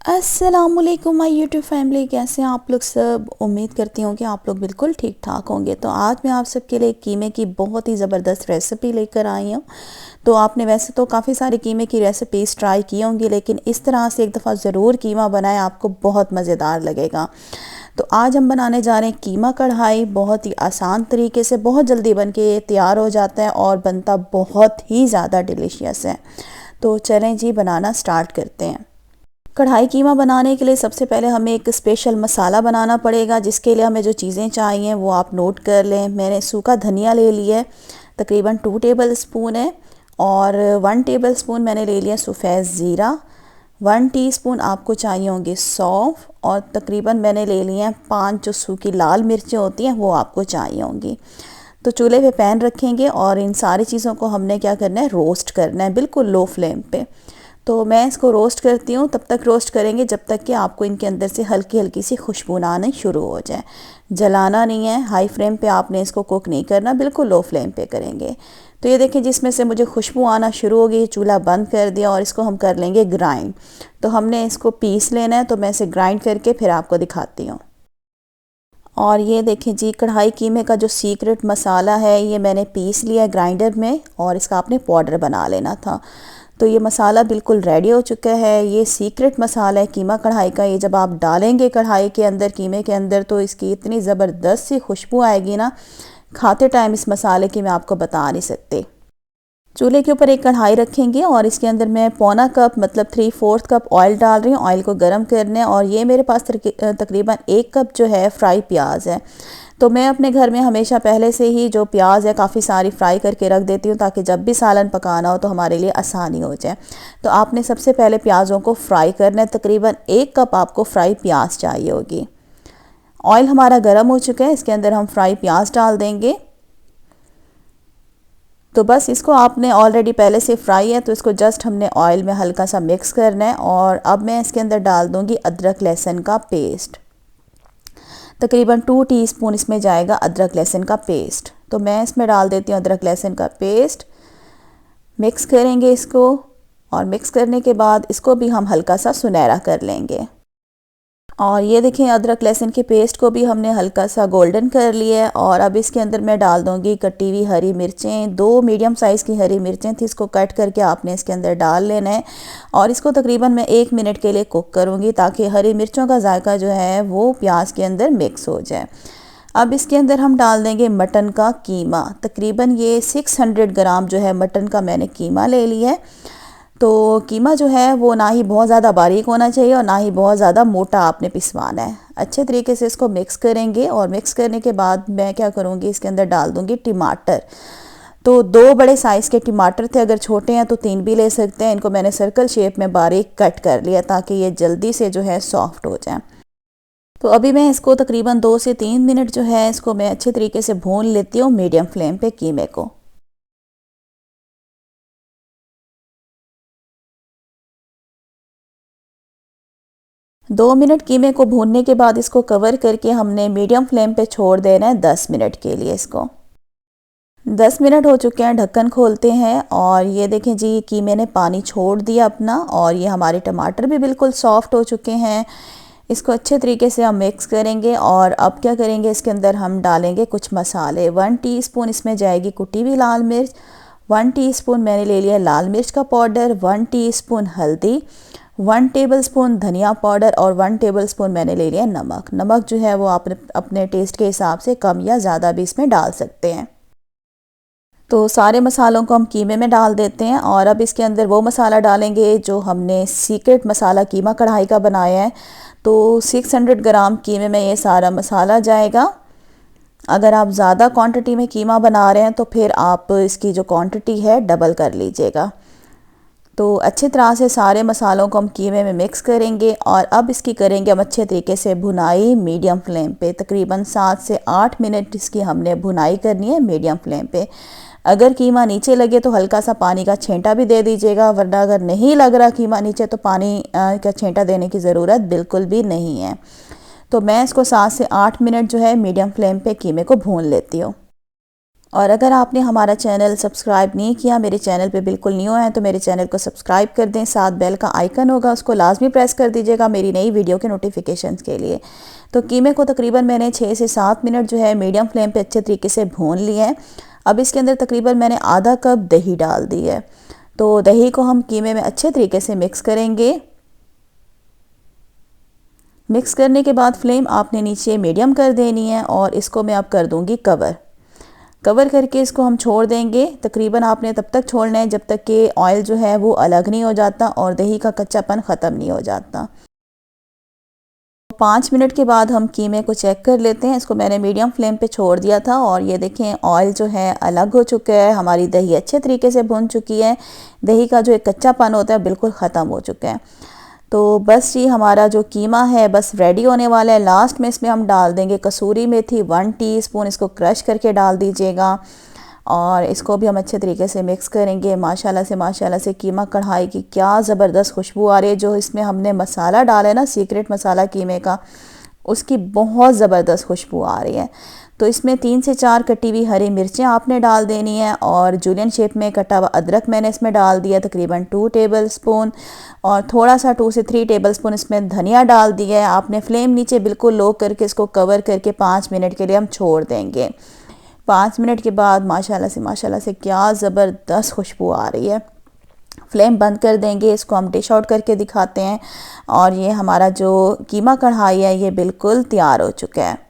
अस्सलामुअलैकुम my YouTube family, कैसे हैं आप लोग सब। उम्मीद करती हूँ कि आप लोग बिल्कुल ठीक ठाक होंगे। तो आज मैं आप सबके लिए कीमे की बहुत ही ज़बरदस्त रेसिपी लेकर आई हूँ। तो आपने वैसे तो काफ़ी सारी कीमे की रेसिपीज़ ट्राई की होंगी, लेकिन इस तरह से एक दफ़ा ज़रूर कीमा बनाएं, आपको बहुत मज़ेदार लगेगा। तो आज हम बनाने जा रहे हैं कीमा कढ़ाई। बहुत ही आसान तरीके से बहुत जल्दी बन के ये तैयार हो जाता है और बनता बहुत ही ज़्यादा डिलीशियस है। तो चलें जी, बनाना स्टार्ट करते हैं। कढ़ाई कीमा बनाने के लिए सबसे पहले हमें एक स्पेशल मसाला बनाना पड़ेगा, जिसके लिए हमें जो चीज़ें चाहिए वो आप नोट कर लें। मैंने सूखा धनिया ले लिया है, तकरीबन 2 टेबल स्पून है। और 1 टेबल स्पून मैंने ले लिया सफ़ेद ज़ीरा। 1 टीस्पून आपको चाहिए होंगे सौंफ। और तकरीबन मैंने ले लिए हैं 5 जो सूखी लाल मिर्चें होती हैं वो आपको चाहिए होंगी। तो चूल्हे पे पैन रखेंगे और इन सारी चीज़ों को हमने क्या करना है, रोस्ट करना है, बिल्कुल लो फ्लेम पे। तो मैं इसको रोस्ट करती हूँ, तब तक रोस्ट करेंगे जब तक कि आपको इनके अंदर से हल्की हल्की सी खुशबू आनी शुरू हो जाए। जलाना नहीं है, हाई फ्लेम पे आपने इसको कुक नहीं करना, बिल्कुल लो फ्लेम पे करेंगे। तो ये देखें, जिसमें से मुझे खुशबू आना शुरू हो गई, चूल्हा बंद कर दिया और इसको हम कर लेंगे ग्राइंड। तो हमने इसको पीस लेना है, तो मैं इसे ग्राइंड करके फिर आपको दिखाती हूँ। और ये देखें जी, कढ़ाई कीमे का जो सीक्रेट मसाला है ये मैंने पीस लिया है ग्राइंडर में, और इसका आपने पाउडर बना लेना था। तो ये मसाला बिल्कुल रेडी हो चुका है। ये सीक्रेट मसाला है कीमा कढ़ाई का। ये जब आप डालेंगे कढ़ाई के अंदर, कीमे के अंदर, तो इसकी इतनी ज़बरदस्त सी खुशबू आएगी ना, खाते टाइम इस मसाले की मैं आपको बता नहीं सकती। चूल्हे के ऊपर एक कढ़ाई रखेंगे और इसके अंदर मैं पौना कप मतलब 3/4 कप ऑयल डाल रही हूँ। ऑयल को गर्म करने, और ये मेरे पास तकरीबन 1 कप जो है फ्राई प्याज है। तो मैं अपने घर में हमेशा पहले से ही जो प्याज है काफ़ी सारी फ्राई करके रख देती हूँ, ताकि जब भी सालन पकाना हो तो हमारे लिए आसानी हो जाए। तो आपने सबसे पहले प्याज़ों को फ्राई करना है। तकरीबन 1 कप आपको फ्राई प्याज चाहिए होगी। ऑयल हमारा गर्म हो चुका है, इसके अंदर हम फ्राई प्याज डाल देंगे। तो बस इसको आपने ऑलरेडी पहले से फ्राई है, तो इसको जस्ट हमने ऑयल में हल्का सा मिक्स करना है। और अब मैं इसके अंदर डाल दूंगी अदरक लहसुन का पेस्ट। तकरीबन 2 टीस्पून इसमें जाएगा अदरक लहसुन का पेस्ट। तो मैं इसमें डाल देती हूँ अदरक लहसुन का पेस्ट। मिक्स करेंगे इसको, और मिक्स करने के बाद इसको भी हम हल्का सा सुनहरा कर लेंगे। और ये देखें, अदरक लहसुन के पेस्ट को भी हमने हल्का सा गोल्डन कर लिया है। और अब इसके अंदर मैं डाल दूंगी कटी हुई हरी मिर्चें। 2 मीडियम साइज़ की हरी मिर्चें थी, इसको कट करके आपने इसके अंदर डाल लेना है। और इसको तकरीबन मैं 1 मिनट के लिए कुक करूँगी, ताकि हरी मिर्चों का जायका जो है वो प्याज के अंदर मिक्स हो जाए। अब इसके अंदर हम डाल देंगे मटन का कीमा। तकरीबन ये 600 ग्राम जो है मटन का मैंने कीमा ले लिया है। तो कीमा जो है वो ना ही बहुत ज़्यादा बारीक होना चाहिए और ना ही बहुत ज़्यादा मोटा आपने पिसवाना है। अच्छे तरीके से इसको मिक्स करेंगे, और मिक्स करने के बाद मैं क्या करूँगी, इसके अंदर डाल दूँगी टमाटर। तो 2 बड़े साइज़ के टमाटर थे, अगर छोटे हैं तो 3 भी ले सकते हैं। इनको मैंने सर्कल शेप में बारीक कट कर लिया, ताकि ये जल्दी से जो है सॉफ्ट हो जाए। तो अभी मैं इसको तकरीबन 2 से 3 मिनट जो है इसको मैं अच्छे तरीके से भून लेती हूँ मीडियम फ्लेम पे कीमे को। 2 मिनट कीमे को भूनने के बाद इसको कवर करके हमने मीडियम फ्लेम पे छोड़ देना है 10 मिनट के लिए इसको। 10 मिनट हो चुके हैं, ढक्कन खोलते हैं और ये देखें जी, कीमे ने पानी छोड़ दिया अपना, और ये हमारे टमाटर भी बिल्कुल सॉफ्ट हो चुके हैं। इसको अच्छे तरीके से हम मिक्स करेंगे। और अब क्या करेंगे, इसके अंदर हम डालेंगे कुछ मसाले। 1 टीस्पून इसमें जाएगी कुटी हुई लाल मिर्च। 1 टीस्पून मैंने ले लिया लाल मिर्च का पाउडर। 1 टीस्पून हल्दी। 1 टेबलस्पून धनिया पाउडर, और 1 टेबलस्पून मैंने ले लिया नमक। नमक जो है वो आप अपने टेस्ट के हिसाब से कम या ज़्यादा भी इसमें डाल सकते हैं। तो सारे मसालों को हम कीमे में डाल देते हैं। और अब इसके अंदर वो मसाला डालेंगे जो हमने सीक्रेट मसाला कीमा कढ़ाई का बनाया है। तो 600 ग्राम कीमे में ये सारा मसाला जाएगा। अगर आप ज़्यादा क्वांटिटी में कीमा बना रहे हैं तो फिर आप इसकी जो क्वांटिटी है डबल कर लीजिएगा। तो अच्छी तरह से सारे मसालों को हम कीमे में मिक्स करेंगे। और अब इसकी करेंगे हम अच्छे तरीके से भुनाई मीडियम फ्लेम पे। तकरीबन 7 से 8 मिनट इसकी हमने भुनाई करनी है मीडियम फ्लेम पे। अगर कीमा नीचे लगे तो हल्का सा पानी का छींटा भी दे दीजिएगा, वरना अगर नहीं लग रहा कीमा नीचे तो पानी का छींटा देने की ज़रूरत बिल्कुल भी नहीं है। तो मैं इसको 7 से 8 मिनट जो है मीडियम फ्लेम पे कीमे को भून लेती हूँ। और अगर आपने हमारा चैनल सब्सक्राइब नहीं किया, मेरे चैनल पे बिल्कुल न्यू है, तो मेरे चैनल को सब्सक्राइब कर दें। साथ बेल का आइकन होगा, उसको लाजमी प्रेस कर दीजिएगा मेरी नई वीडियो के नोटिफिकेशंस के लिए। तो कीमे को तकरीबन मैंने 6 से 7 मिनट जो है मीडियम फ्लेम पे अच्छे तरीके से भून लिया है। अब इसके अंदर तकरीबन मैंने आधा कप दही डाल दी है। तो दही को हम कीमे में अच्छे तरीके से मिक्स करेंगे। मिक्स करने के बाद फ्लेम आपने नीचे मीडियम कर देनी है और इसको मैं अब कर दूंगी कवर करके इसको हम छोड़ देंगे। तकरीबन आपने तब तक छोड़ना है जब तक कि ऑयल जो है वो अलग नहीं हो जाता और दही का कच्चापन ख़त्म नहीं हो जाता। 5 मिनट के बाद हम कीमे को चेक कर लेते हैं। इसको मैंने मीडियम फ्लेम पे छोड़ दिया था और ये देखें ऑयल जो है अलग हो चुका है, हमारी दही अच्छे तरीके से भुन चुकी है, दही का जो एक कच्चापन होता है बिल्कुल ख़त्म हो चुका है। तो बस जी हमारा जो कीमा है बस रेडी होने वाला है। लास्ट में इसमें हम डाल देंगे कसूरी मेथी 1 टीस्पून, इसको क्रश करके डाल दीजिएगा और इसको भी हम अच्छे तरीके से मिक्स करेंगे। माशाल्लाह से कीमा कढ़ाई की क्या ज़बरदस्त खुशबू आ रही है। जो इसमें हमने मसाला डाला है ना, सीक्रेट मसाला कीमे का, उसकी बहुत ज़बरदस्त खुशबू आ रही है। तो इसमें 3 से 4 कटी हुई हरी मिर्चें आपने डाल देनी है और जूलियन शेप में कटा हुआ अदरक मैंने इसमें डाल दिया तकरीबन 2 टेबलस्पून और थोड़ा सा 2 से 3 टेबलस्पून इसमें धनिया डाल दिया है। आपने फ्लेम नीचे बिल्कुल लो करके इसको कवर करके 5 मिनट के लिए हम छोड़ देंगे। 5 मिनट के बाद माशाल्लाह से क्या ज़बरदस्त खुशबू आ रही है। फ्लेम बंद कर देंगे, इसको हम डिश आउट करके दिखाते हैं और ये हमारा जो कीमा कढ़ाई है ये बिल्कुल तैयार हो चुका है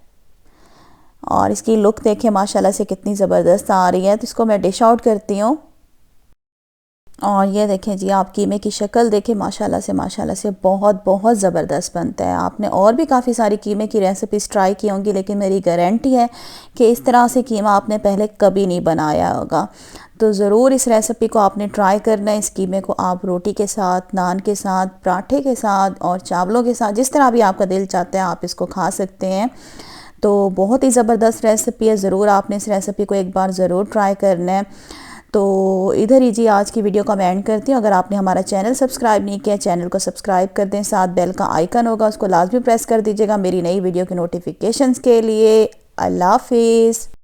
और इसकी लुक देखें माशाल्लाह से कितनी ज़बरदस्त आ रही है। तो इसको मैं डिश आउट करती हूँ और ये देखें जी, आप कीमे की शक्ल देखें माशाल्लाह से बहुत ज़बरदस्त बनता है। आपने और भी काफ़ी सारी कीमे की रेसिपीज़ ट्राई की होंगी, लेकिन मेरी गारंटी है कि इस तरह से कीमा आपने पहले कभी नहीं बनाया होगा। तो ज़रूर इस रेसिपी को आपने ट्राई करना है। इस कीमे को आप रोटी के साथ, नान के साथ, पराठे के साथ और चावलों के साथ, जिस तरह भी आपका दिल चाहता है आप इसको खा सकते हैं। तो बहुत ही ज़बरदस्त रेसिपी है, ज़रूर आपने इस रेसिपी को एक बार ज़रूर ट्राई करना है। तो इधर ही जी आज की वीडियो का मैं एंड करती हूँ। अगर आपने हमारा चैनल सब्सक्राइब नहीं किया, चैनल को सब्सक्राइब कर दें। साथ बेल का आइकन होगा, उसको लाजमी प्रेस कर दीजिएगा मेरी नई वीडियो के नोटिफिकेशंस के लिए। अल्लाह हाफिज़।